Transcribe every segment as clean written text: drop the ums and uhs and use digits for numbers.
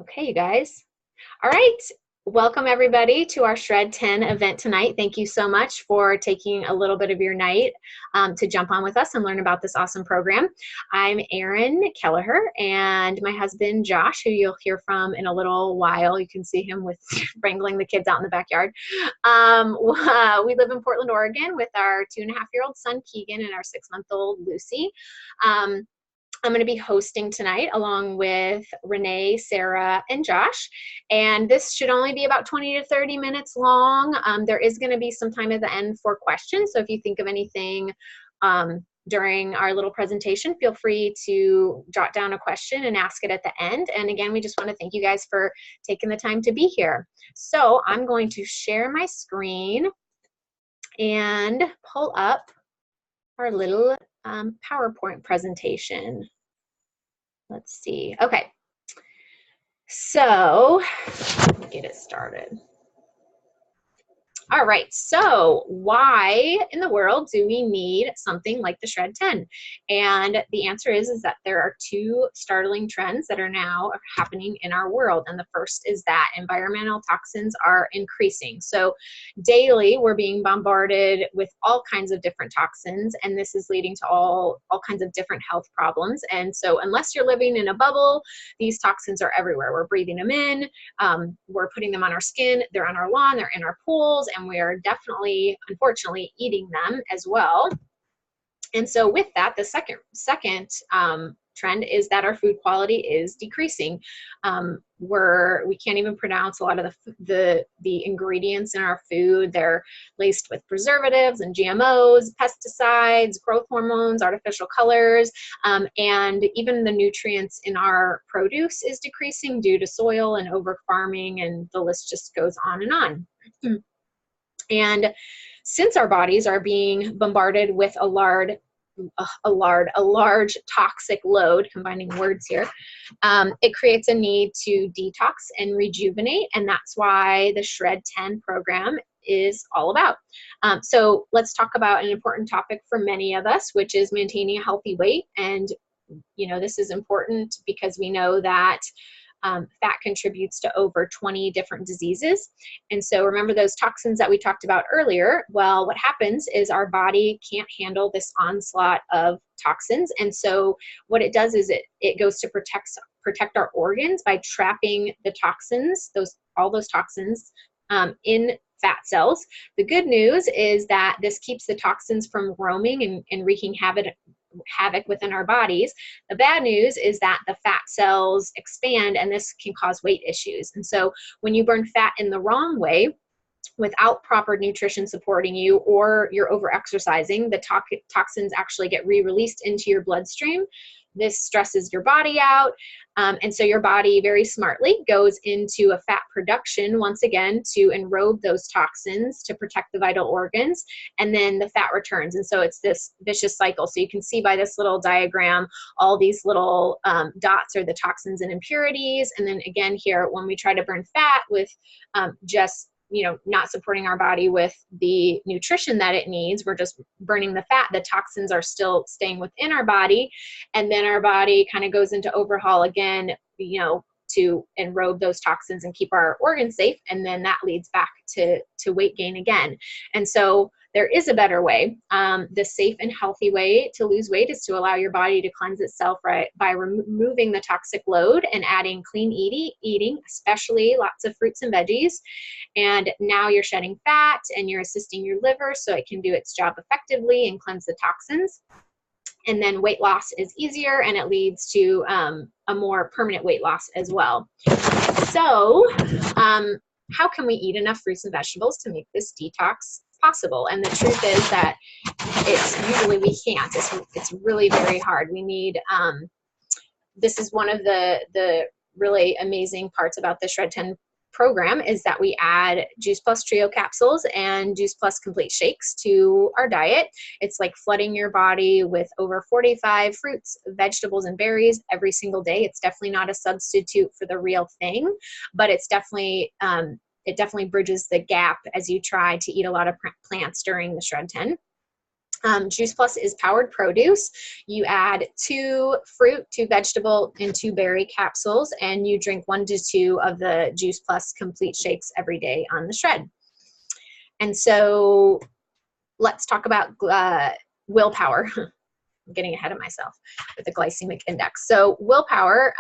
Okay, you guys. All right. Welcome everybody to our Shred 10 event tonight. Thank you so much for taking a little bit of your night to jump on with us and learn about this awesome program. I'm Erin Kelleher, and my husband Josh, who you'll hear from in a little while. You can see him with wrangling the kids out in the backyard. We live in Portland, Oregon with our 2.5-year-old son Keegan and our 6-month-old Lucy. I'm going to be hosting tonight along with Renee, Sarah, and Josh. And this should only be about 20 to 30 minutes long. There is going to be some time at the end for questions. So if you think of anything during our little presentation, feel free to jot down a question and ask it at the end. And again, we just want to thank you guys for taking the time to be here. So I'm going to share my screen and pull up our little PowerPoint presentation. Let's see. Okay. So, let me get it started. All right, so why in the world do we need something like the Shred 10? And the answer is that there are two startling trends that are now happening in our world. And the first is that environmental toxins are increasing. So daily we're being bombarded with all kinds of different toxins, and this is leading to all kinds of different health problems. And so unless you're living in a bubble, these toxins are everywhere. We're breathing them in, we're putting them on our skin, they're on our lawn, they're in our pools, and we are definitely, unfortunately, eating them as well. And so with that, the second trend is that our food quality is decreasing. We can't even pronounce a lot of the ingredients in our food. They're laced with preservatives and GMOs, pesticides, growth hormones, artificial colors, and even the nutrients in our produce is decreasing due to soil and over farming, and the list just goes on and on. And since our bodies are being bombarded with a large toxic load, combining words here, it creates a need to detox and rejuvenate, and that's why the Shred 10 program is all about. So let's talk about an important topic for many of us, which is maintaining a healthy weight. And this is important because we know that fat contributes to over 20 different diseases. And so remember those toxins that we talked about earlier? Well, what happens is our body can't handle this onslaught of toxins. And so what it does is it goes to protect our organs by trapping the toxins, all those toxins in fat cells. The good news is that this keeps the toxins from roaming and wreaking havoc within our bodies. The bad news is that the fat cells expand, and this can cause weight issues. And so when you burn fat in the wrong way, without proper nutrition supporting you, or you're over exercising, the toxins actually get re-released into your bloodstream. This stresses your body out. And so your body very smartly goes into a fat production once again to enrobe those toxins to protect the vital organs, and then the fat returns. And so it's this vicious cycle. So you can see by this little diagram, all these little dots are the toxins and impurities. And then again here, when we try to burn fat with just not supporting our body with the nutrition that it needs, we're just burning the fat. The toxins are still staying within our body, and then our body kind of goes into overhaul again, to enrobe those toxins and keep our organs safe, and then that leads back to weight gain again. And so there is a better way. The safe and healthy way to lose weight is to allow your body to cleanse itself, right, by removing the toxic load and adding clean eating, especially lots of fruits and veggies. And now you're shedding fat and you're assisting your liver so it can do its job effectively and cleanse the toxins. And then weight loss is easier, and it leads to a more permanent weight loss as well. So how can we eat enough fruits and vegetables to make this detox possible? And the truth is that we can't. It's really very hard. We need, this is one of the really amazing parts about the Shred 10 program, is that we add Juice Plus Trio capsules and Juice Plus Complete Shakes to our diet. It's like flooding your body with over 45 fruits, vegetables, and berries every single day. It's definitely not a substitute for the real thing, but it's definitely it definitely bridges the gap as you try to eat a lot of plants during the Shred 10. Juice Plus is powered produce. You add 2 fruit, 2 vegetable, and 2 berry capsules, and you drink 1 to 2 of the Juice Plus complete shakes every day on the Shred. And so let's talk about willpower. I'm getting ahead of myself with the glycemic index. So willpower,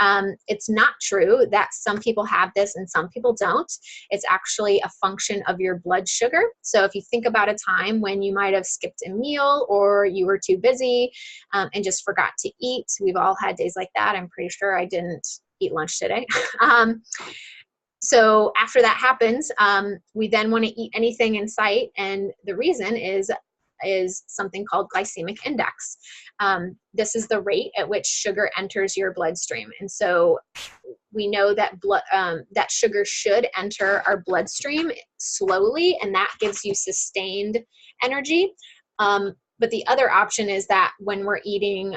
it's not true that some people have this and some people don't. It's actually a function of your blood sugar. So if you think about a time when you might have skipped a meal or you were too busy and just forgot to eat, we've all had days like that. I'm pretty sure I didn't eat lunch today. So after that happens, we then want to eat anything in sight. And the reason is something called glycemic index. This is the rate at which sugar enters your bloodstream. And so we know that that sugar should enter our bloodstream slowly, and that gives you sustained energy. But the other option is that when we're eating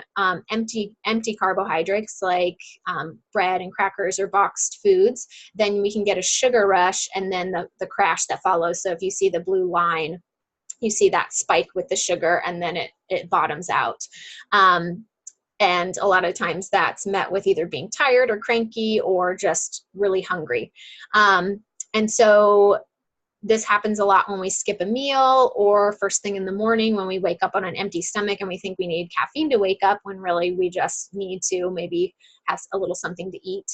empty carbohydrates like bread and crackers or boxed foods, then we can get a sugar rush and then the crash that follows. So if you see the blue line, you see that spike with the sugar and then it bottoms out. And a lot of times that's met with either being tired or cranky or just really hungry. And so this happens a lot when we skip a meal or first thing in the morning when we wake up on an empty stomach and we think we need caffeine to wake up when really we just need to maybe have a little something to eat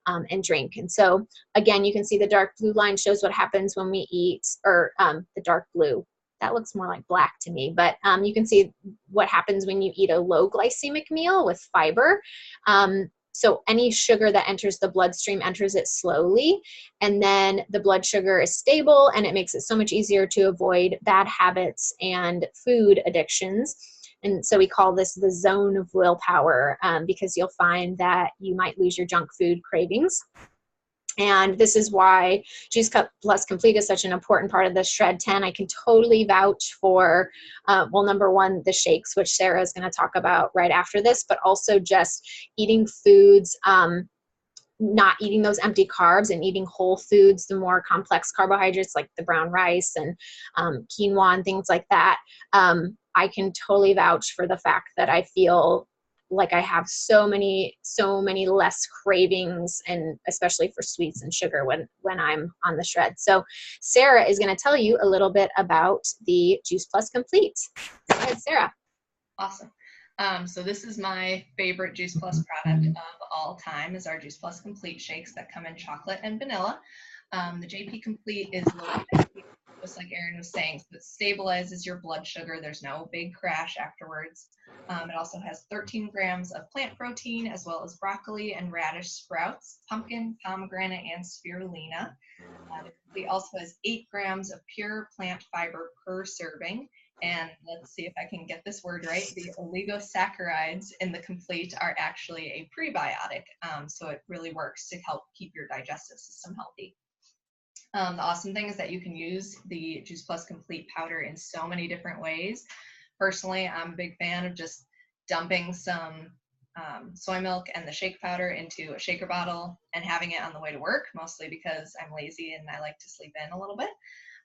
and drink. And so again, you can see the dark blue line shows what happens when we eat, or the dark blue. That looks more like black to me, but you can see what happens when you eat a low glycemic meal with fiber. So any sugar that enters the bloodstream enters it slowly, and then the blood sugar is stable, and it makes it so much easier to avoid bad habits and food addictions. And so we call this the zone of willpower because you'll find that you might lose your junk food cravings. And this is why Juice Plus Complete is such an important part of the Shred 10. I can totally vouch for, well, number one, the shakes, which Sarah is going to talk about right after this, but also just eating foods, not eating those empty carbs and eating whole foods, the more complex carbohydrates like the brown rice and quinoa and things like that. I can totally vouch for the fact that I feel like I have so many less cravings, and especially for sweets and sugar when I'm on the Shred. So Sarah is going to tell you a little bit about the Juice Plus Complete. Go ahead, Sarah. Awesome. So this is my favorite Juice Plus product of all time, is our Juice Plus Complete shakes that come in chocolate and vanilla. The JP Complete is low, just like Erin was saying, so it stabilizes your blood sugar. There's no big crash afterwards. It also has 13 grams of plant protein, as well as broccoli and radish sprouts, pumpkin, pomegranate, and spirulina. It also has 8 grams of pure plant fiber per serving. And let's see if I can get this word right. The oligosaccharides in the Complete are actually a prebiotic, so it really works to help keep your digestive system healthy. The awesome thing is that you can use the Juice Plus Complete powder in so many different ways. Personally, I'm a big fan of just dumping some soy milk and the shake powder into a shaker bottle and having it on the way to work, mostly because I'm lazy and I like to sleep in a little bit.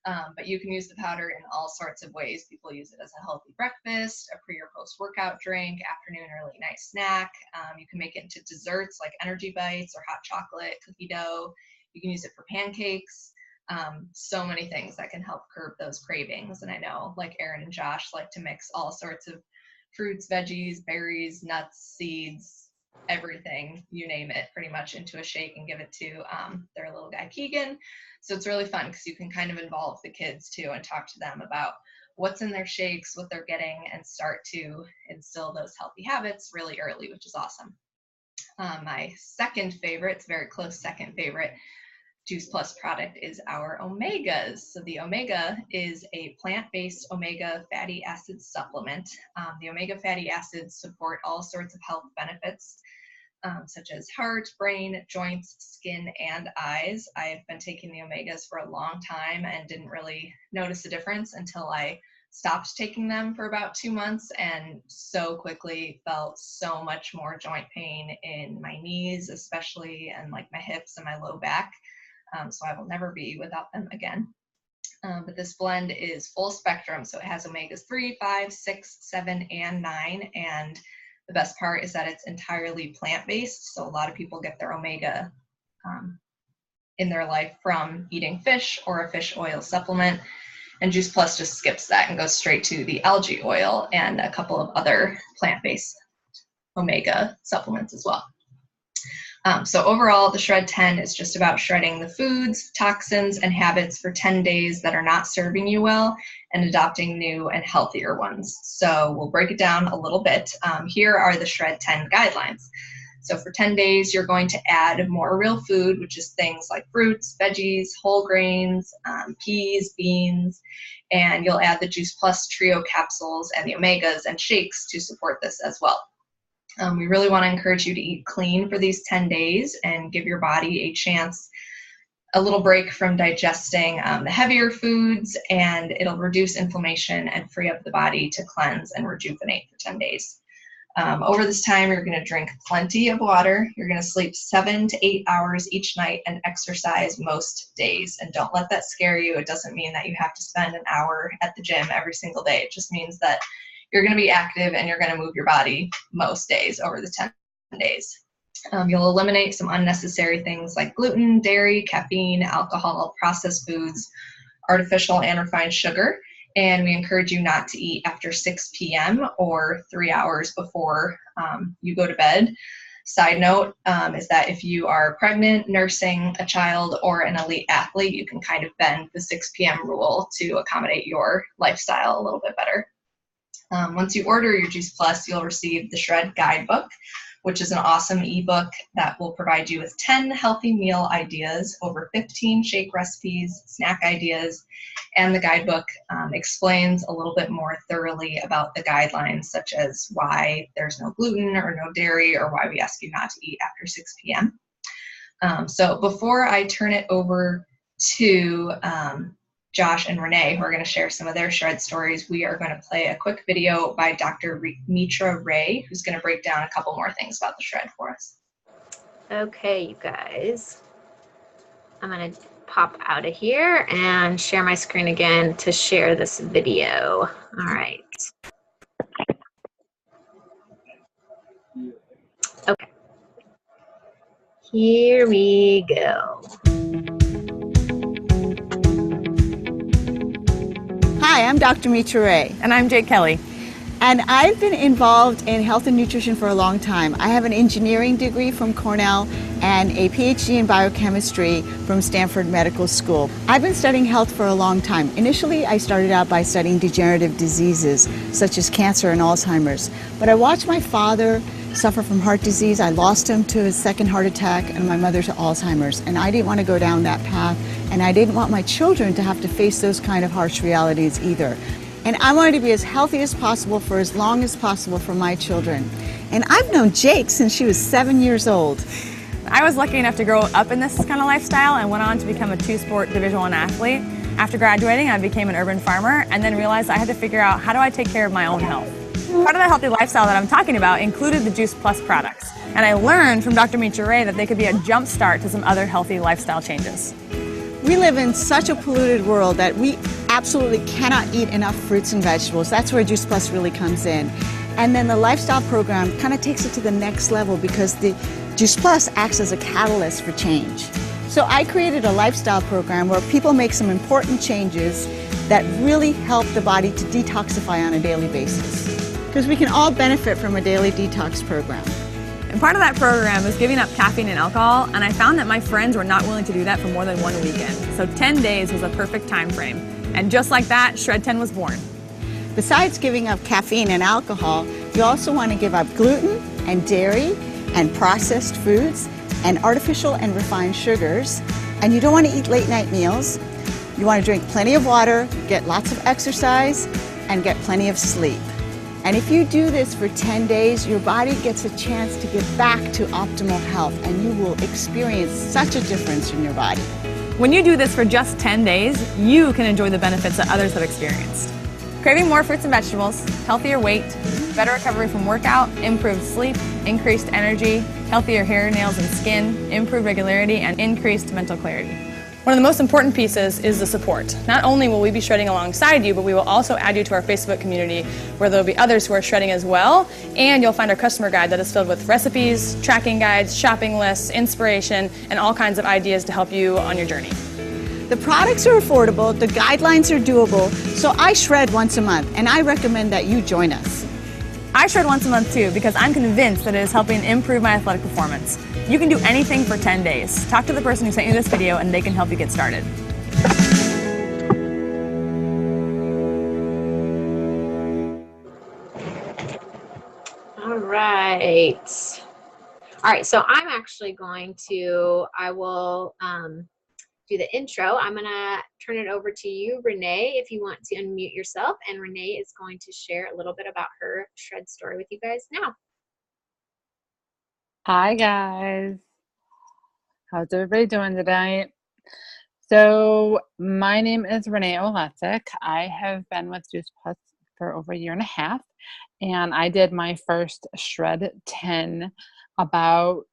But you can use the powder in all sorts of ways. People use it as a healthy breakfast, a pre or post workout drink, afternoon or late night snack. You can make it into desserts like energy bites or hot chocolate, cookie dough. You can use it for pancakes. So many things that can help curb those cravings. And I know, like Erin and Josh like to mix all sorts of fruits, veggies, berries, nuts, seeds, everything, you name it, pretty much into a shake and give it to their little guy Keegan. So it's really fun because you can kind of involve the kids too and talk to them about what's in their shakes, what they're getting, and start to instill those healthy habits really early, which is awesome. My second favorite, it's a very close second favorite, Juice Plus product is our omegas. So the omega is a plant-based omega fatty acid supplement. The omega fatty acids support all sorts of health benefits, such as heart, brain, joints, skin, and eyes. I've been taking the omegas for a long time and didn't really notice a difference until I stopped taking them for about 2 months, and so quickly felt so much more joint pain in my knees, especially, and like my hips and my low back. So I will never be without them again. But this blend is full spectrum, so it has omegas 3, 5, 6, 7, and 9. And the best part is that it's entirely plant-based, so a lot of people get their omega in their life from eating fish or a fish oil supplement. And Juice Plus just skips that and goes straight to the algae oil and a couple of other plant-based omega supplements as well. So overall, the Shred10 is just about shredding the foods, toxins, and habits for 10 days that are not serving you well and adopting new and healthier ones. So we'll break it down a little bit. Here are the Shred10 guidelines. So for 10 days, you're going to add more real food, which is things like fruits, veggies, whole grains, peas, beans, and you'll add the Juice Plus Trio capsules and the omegas and shakes to support this as well. We really want to encourage you to eat clean for these 10 days and give your body a chance, a little break from digesting the heavier foods, and it'll reduce inflammation and free up the body to cleanse and rejuvenate for 10 days. Over this time, you're going to drink plenty of water. You're going to sleep 7 to 8 hours each night and exercise most days. And don't let that scare you. It doesn't mean that you have to spend an hour at the gym every single day. It just means that you're going to be active and you're going to move your body most days over the 10 days. You'll eliminate some unnecessary things like gluten, dairy, caffeine, alcohol, processed foods, artificial and refined sugar. And we encourage you not to eat after 6 p.m. or 3 hours before you go to bed. Side note is that if you are pregnant, nursing a child, or an elite athlete, you can kind of bend the 6 p.m. rule to accommodate your lifestyle a little bit better. Once you order your Juice Plus, you'll receive the Shred Guidebook, which is an awesome ebook that will provide you with 10 healthy meal ideas, over 15 shake recipes, snack ideas, and the guidebook explains a little bit more thoroughly about the guidelines, such as why there's no gluten or no dairy, or why we ask you not to eat after 6 p.m. So before I turn it over to Josh and Renee, who are going to share some of their shred stories, we are going to play a quick video by Dr. Mitra Ray, who's going to break down a couple more things about the shred for us. Okay, you guys, I'm going to pop out of here and share my screen again to share this video. All right. Okay. Here we go. Hi, I'm Dr. Mitra Ray. And I'm Jake Kelly. And I've been involved in health and nutrition for a long time. I have an engineering degree from Cornell and a PhD in biochemistry from Stanford Medical School. I've been studying health for a long time. Initially, I started out by studying degenerative diseases such as cancer and Alzheimer's. But I watched my father suffer from heart disease. I lost him to his second heart attack and my mother to Alzheimer's. And I didn't want to go down that path. And I didn't want my children to have to face those kind of harsh realities either. And I wanted to be as healthy as possible for as long as possible for my children. And I've known Jake since she was 7 years old. I was lucky enough to grow up in this kind of lifestyle and went on to become a two-sport Division I athlete. After graduating, I became an urban farmer and then realized I had to figure out how do I take care of my own health. Part of the healthy lifestyle that I'm talking about included the Juice Plus products. And I learned from Dr. Mitra Ray that they could be a jump start to some other healthy lifestyle changes. We live in such a polluted world that we absolutely cannot eat enough fruits and vegetables. That's where Juice Plus really comes in. And then the lifestyle program kind of takes it to the next level because the Juice Plus acts as a catalyst for change. So I created a lifestyle program where people make some important changes that really help the body to detoxify on a daily basis. Because we can all benefit from a daily detox program. And part of that program is giving up caffeine and alcohol, and I found that my friends were not willing to do that for more than one weekend. So 10 days was a perfect time frame. And just like that, Shred10 was born. Besides giving up caffeine and alcohol, you also want to give up gluten and dairy and processed foods and artificial and refined sugars. And you don't want to eat late night meals. You want to drink plenty of water, get lots of exercise, and get plenty of sleep. And if you do this for 10 days, your body gets a chance to get back to optimal health, and you will experience such a difference in your body. When you do this for just 10 days, you can enjoy the benefits that others have experienced. Craving more fruits and vegetables, healthier weight, better recovery from workout, improved sleep, increased energy, healthier hair, nails, and skin, improved regularity, and increased mental clarity. One of the most important pieces is the support. Not only will we be shredding alongside you, but we will also add you to our Facebook community where there will be others who are shredding as well, and you'll find our customer guide that is filled with recipes, tracking guides, shopping lists, inspiration, and all kinds of ideas to help you on your journey. The products are affordable, the guidelines are doable, so I shred once a month, and I recommend that you join us. I shred once a month too because I'm convinced that it is helping improve my athletic performance. You can do anything for 10 days. Talk to the person who sent you this video and they can help you get started. All right. All right, so I'm actually going to, I will do the intro. I'm gonna turn it over to you, Renee, if you want to unmute yourself, and Renee is going to share a little bit about her shred story with you guys now. Hi guys, how's everybody doing tonight? So my name is Renee Olesic. I have been with Juice Plus for over a year and a half, and I did my first Shred10 about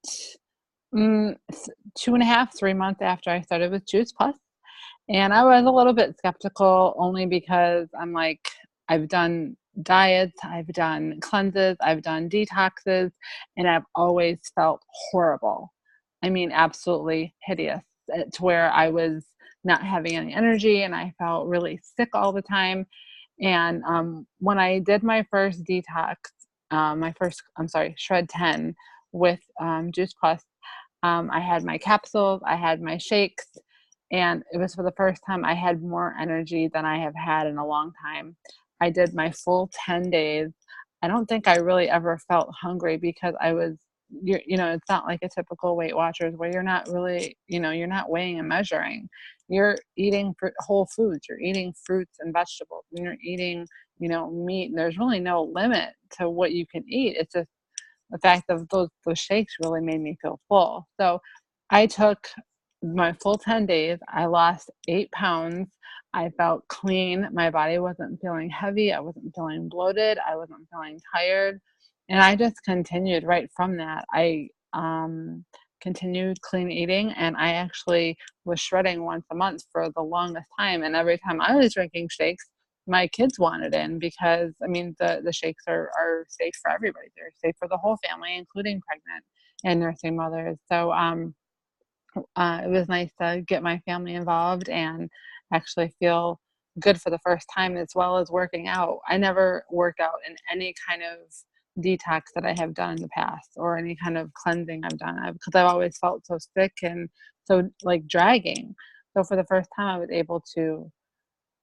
2.5, 3 months after I started with Juice Plus. And I was a little bit skeptical only because I'm like, I've done diets, I've done cleanses, I've done detoxes, and I've always felt horrible. I mean, absolutely hideous, to where I was not having any energy and I felt really sick all the time. And when I did my first detox, Shred10 with Juice Plus, I had my capsules, I had my shakes, and it was for the first time I had more energy than I have had in a long time. I did my full 10 days. I don't think I really ever felt hungry because I was, it's not like a typical Weight Watchers where you're not really, you're not weighing and measuring. You're eating whole foods. You're eating fruits and vegetables. And you're eating, meat. And there's really no limit to what you can eat. It's just the fact of those shakes really made me feel full. So I took my full 10 days. I lost 8 pounds. I felt clean. My body wasn't feeling heavy. I wasn't feeling bloated. I wasn't feeling tired. And I just continued right from that. I continued clean eating, and I actually was shredding once a month for the longest time. And every time I was drinking shakes, my kids wanted in because, I mean, the shakes are safe for everybody. They're safe for the whole family, including pregnant and nursing mothers. So it was nice to get my family involved and actually feel good for the first time, as well as working out. I never worked out in any kind of detox that I have done in the past or any kind of cleansing I've done because I've always felt so sick and so like dragging. So for the first time, I was able to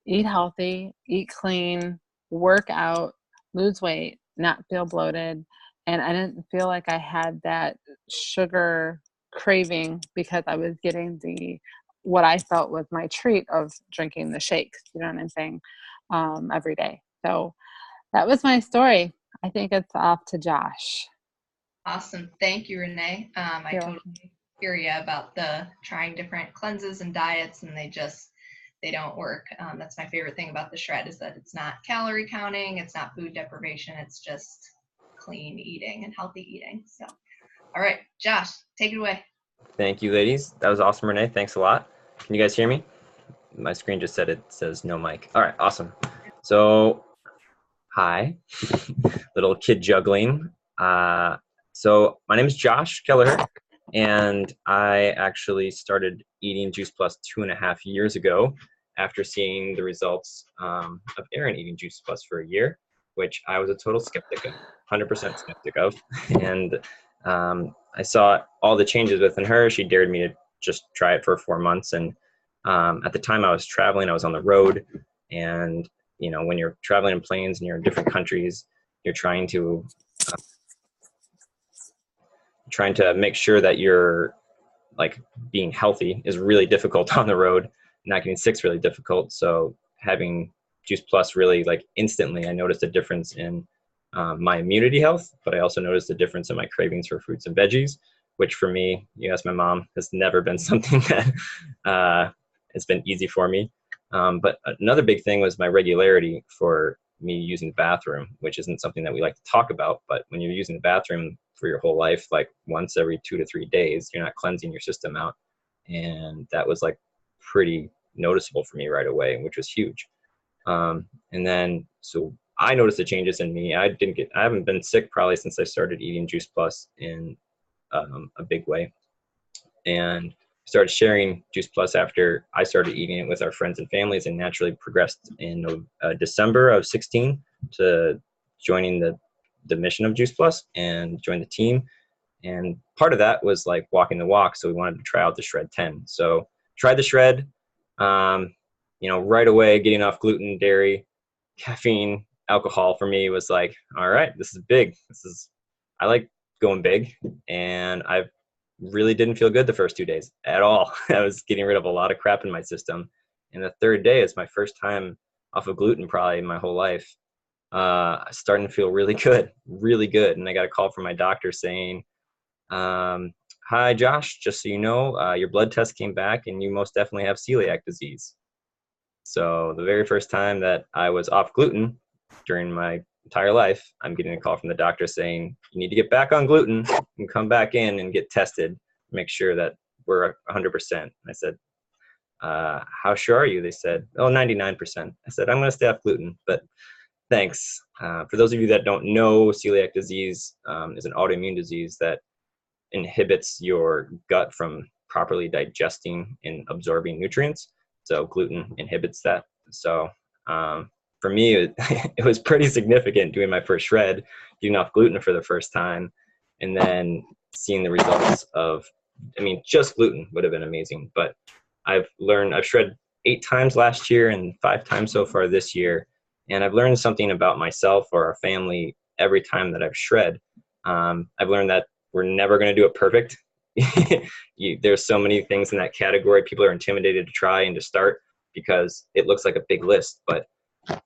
eat healthy, eat clean, work out, lose weight, not feel bloated. And I didn't feel like I had that sugar craving because I was getting what I felt was my treat of drinking the shakes, you know what I'm saying, every day. So that was my story. I think it's off to Josh. Awesome. Thank you, Renee. I totally hear you about the trying different cleanses and diets, and they don't work. That's my favorite thing about the shred is that it's not calorie counting, it's not food deprivation, it's just clean eating and healthy eating. So, all right, Josh, take it away. Thank you, ladies. That was awesome, Renee. Thanks a lot. Can you guys hear me? My screen just says no mic. All right, awesome. So, hi, little kid juggling. So my name is Josh Kelleher, and I actually started eating Juice Plus 2.5 years ago after seeing the results of Erin eating Juice Plus for a year, which I was a total skeptic of, 100% skeptic of. And I saw all the changes within her. She dared me to just try it for 4 months. And at the time I was traveling, I was on the road. And, when you're traveling in planes and you're in different countries, you're trying to make sure that you're like being healthy is really difficult on the road. Not getting sick is really difficult. So having Juice Plus really like instantly, I noticed a difference in my immunity health, but I also noticed a difference in my cravings for fruits and veggies, which for me, you ask my mom, has never been something that has been easy for me. But another big thing was my regularity for me using the bathroom, which isn't something that we like to talk about, but when you're using the bathroom for your whole life, like once every 2 to 3 days, you're not cleansing your system out. And that was like pretty noticeable for me right away, which was huge. And then, so I noticed the changes in me. I haven't been sick probably since I started eating Juice Plus in a big way, and started sharing Juice Plus after I started eating it with our friends and families, and naturally progressed in December of 16 to joining the mission of Juice Plus and join the team. And part of that was like walking the walk. So we wanted to try out the Shred10. So tried the Shred, right away, getting off gluten, dairy, caffeine, alcohol for me was like, all right, this is big. I like going big. And I really didn't feel good the first 2 days at all. I was getting rid of a lot of crap in my system. And the third day is my first time off of gluten probably in my whole life. Starting to feel really good, really good. And I got a call from my doctor saying, hi, Josh, just so you know, your blood test came back and you most definitely have celiac disease. So the very first time that I was off gluten during my entire life, I'm getting a call from the doctor saying, you need to get back on gluten and come back in and get tested, make sure that we're 100%. I said, how sure are you? They said, oh, 99%. I said, I'm going to stay off gluten, but thanks. For those of you that don't know, celiac disease is an autoimmune disease that inhibits your gut from properly digesting and absorbing nutrients. So gluten inhibits that. So for me, it was pretty significant doing my first shred, getting off gluten for the first time, and then seeing the results of, just gluten would have been amazing. But I've shred 8 times last year and 5 times so far this year. And I've learned something about myself or our family every time that I've shred. I've learned that we're never going to do it perfect. There's so many things in that category. People are intimidated to try and to start because it looks like a big list, but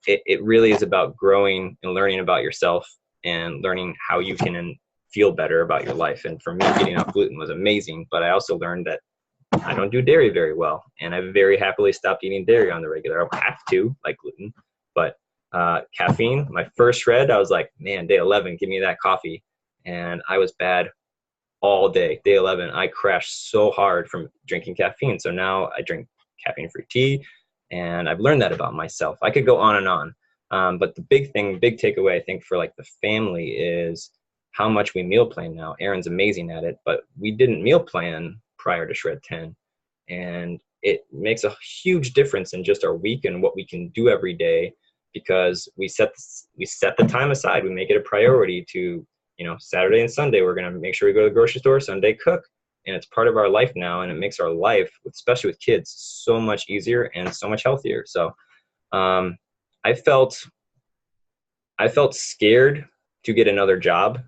it really is about growing and learning about yourself and learning how you can feel better about your life. And for me, getting off gluten was amazing, but I also learned that I don't do dairy very well, and I very happily stopped eating dairy on the regular. I don't have to, like gluten, but caffeine, my first shred, I was like, man, day 11, give me that coffee. And I was bad all day. Day 11, I crashed so hard from drinking caffeine. So now I drink caffeine-free tea, and I've learned that about myself. I could go on and on. But the big takeaway, I think, for like the family is how much we meal plan now. Erin's amazing at it, but we didn't meal plan prior to Shred10. And it makes a huge difference in just our week and what we can do every day, because we set the time aside. We make it a priority to, Saturday and Sunday, we're going to make sure we go to the grocery store, Sunday cook. And it's part of our life now. And it makes our life, especially with kids, so much easier and so much healthier. So I felt scared to get another job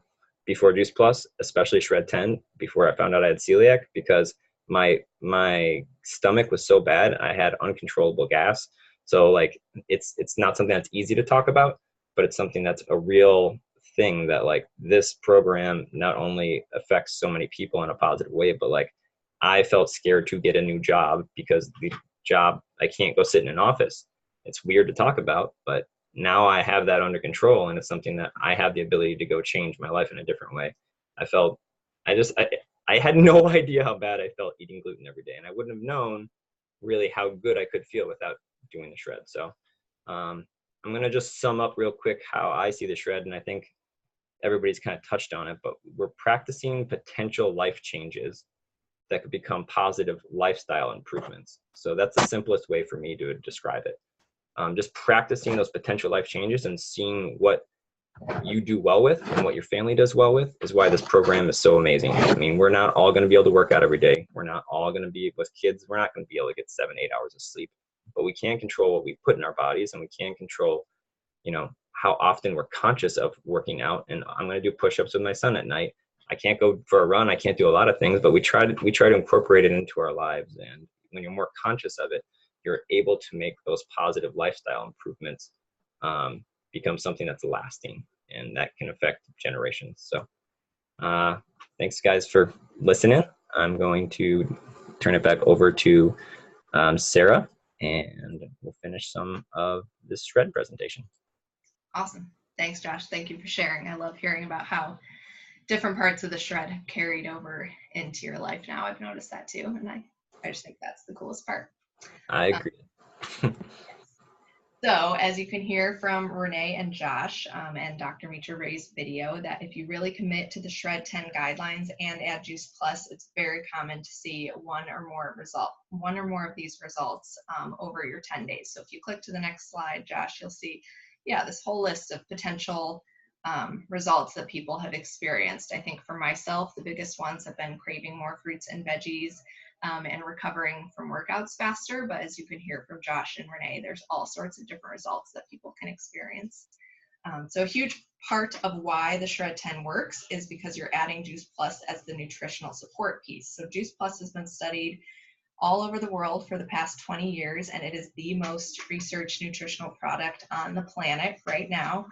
before Juice Plus, especially Shred10, before I found out I had celiac, because my stomach was so bad. I had uncontrollable gas. So like, it's not something that's easy to talk about, but it's something that's a real thing that like this program not only affects so many people in a positive way, but like I felt scared to get a new job because the job, I can't go sit in an office. It's weird to talk about, but now I have that under control, and it's something that I have the ability to go change my life in a different way. I had no idea how bad I felt eating gluten every day, and I wouldn't have known really how good I could feel without doing the shred. So I'm going to just sum up real quick how I see the shred, and I think everybody's kind of touched on it, but we're practicing potential life changes that could become positive lifestyle improvements. So that's the simplest way for me to describe it. Just practicing those potential life changes and seeing what you do well with and what your family does well with is why this program is so amazing. I mean, we're not all going to be able to work out every day. We're not all going to be, with kids, we're not going to be able to get 7-8 hours of sleep, but we can control what we put in our bodies, and we can control, how often we're conscious of working out. And I'm going to do push-ups with my son at night. I can't go for a run. I can't do a lot of things, but we try to incorporate it into our lives. And when you're more conscious of it, you're able to make those positive lifestyle improvements become something that's lasting, and that can affect generations. So thanks guys for listening. I'm going to turn it back over to Sarah, and we'll finish some of this shred presentation. Awesome. Thanks, Josh. Thank you for sharing. I love hearing about how different parts of the shred have carried over into your life now. I've noticed that too, and I just think that's the coolest part. I agree. So as you can hear from Renee and Josh and Dr. Mitra Ray's video, that if you really commit to the Shred10 guidelines and add Juice Plus, it's very common to see one or more of these results over your 10 days. So if you click to the next slide, Josh, you'll see, yeah, this whole list of potential results that people have experienced. I think for myself, the biggest ones have been craving more fruits and veggies, and recovering from workouts faster. But as you can hear from Josh and Renee, there's all sorts of different results that people can experience. So a huge part of why the Shred10 works is because you're adding Juice Plus as the nutritional support piece. So Juice Plus has been studied all over the world for the past 20 years, and it is the most researched nutritional product on the planet right now,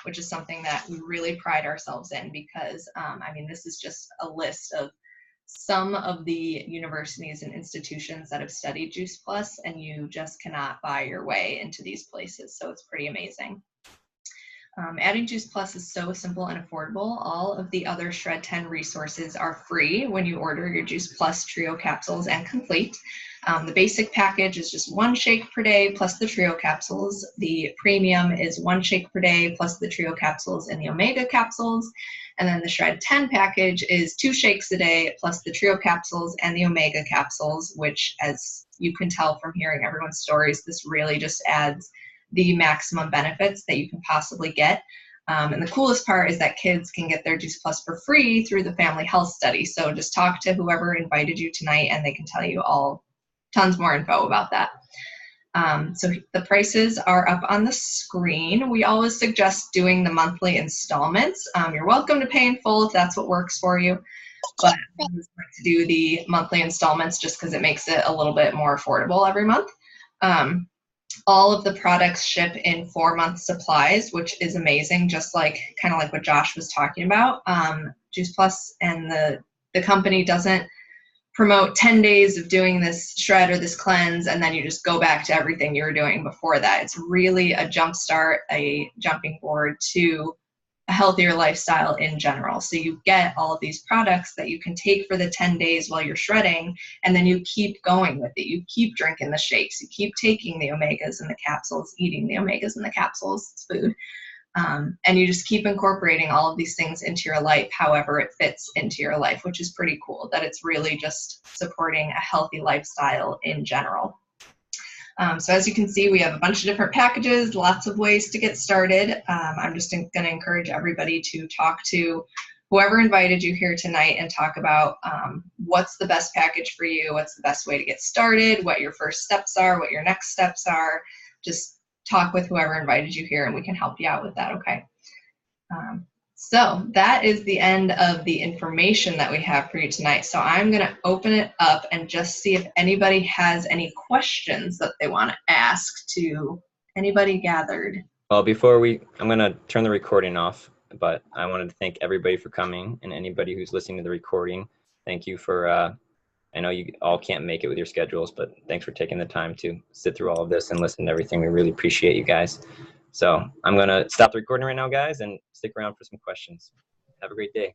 which is something that we really pride ourselves in because, I mean, this is just a list of some of the universities and institutions that have studied Juice Plus, and you just cannot buy your way into these places. So it's pretty amazing. Adding Juice Plus is so simple and affordable. All of the other Shred10 resources are free when you order your Juice Plus Trio capsules and Complete. The basic package is just 1 shake per day plus the Trio capsules. The premium is 1 shake per day plus the Trio capsules and the Omega capsules. And then the Shred10 package is 2 shakes a day plus the Trio capsules and the Omega capsules, which, as you can tell from hearing everyone's stories, this really just adds the maximum benefits that you can possibly get. And the coolest part is that kids can get their Juice Plus for free through the Family Health Study. So just talk to whoever invited you tonight and they can tell you tons more info about that. So the prices are up on the screen. We always suggest doing the monthly installments. You're welcome to pay in full if that's what works for you, but I always like to do the monthly installments just because it makes it a little bit more affordable every month. All of the products ship in 4-month supplies, which is amazing, just like kind of like what Josh was talking about. Juice Plus and the company doesn't promote 10 days of doing this shred or this cleanse and then you just go back to everything you were doing before that. It's really a jump start, a jumping board to a healthier lifestyle in general. So you get all of these products that you can take for the 10 days while you're shredding, and then you keep going with it. You keep drinking the shakes, you keep taking the omegas and the capsules, eating the omegas and the capsules, it's food. And you just keep incorporating all of these things into your life, however it fits into your life, which is pretty cool, that it's really just supporting a healthy lifestyle in general. So as you can see, we have a bunch of different packages, lots of ways to get started. I'm just going to encourage everybody to talk to whoever invited you here tonight and talk about what's the best package for you, what's the best way to get started, what your first steps are, what your next steps are. Just talk with whoever invited you here and we can help you out with that, okay? So that is the end of the information that we have for you tonight. So I'm going to open it up and just see if anybody has any questions that they want to ask to anybody gathered. Well, I'm going to turn the recording off, but I wanted to thank everybody for coming and anybody who's listening to the recording. Thank you for, I know you all can't make it with your schedules, but thanks for taking the time to sit through all of this and listen to everything. We really appreciate you guys. So I'm going to stop the recording right now, guys, and stick around for some questions. Have a great day.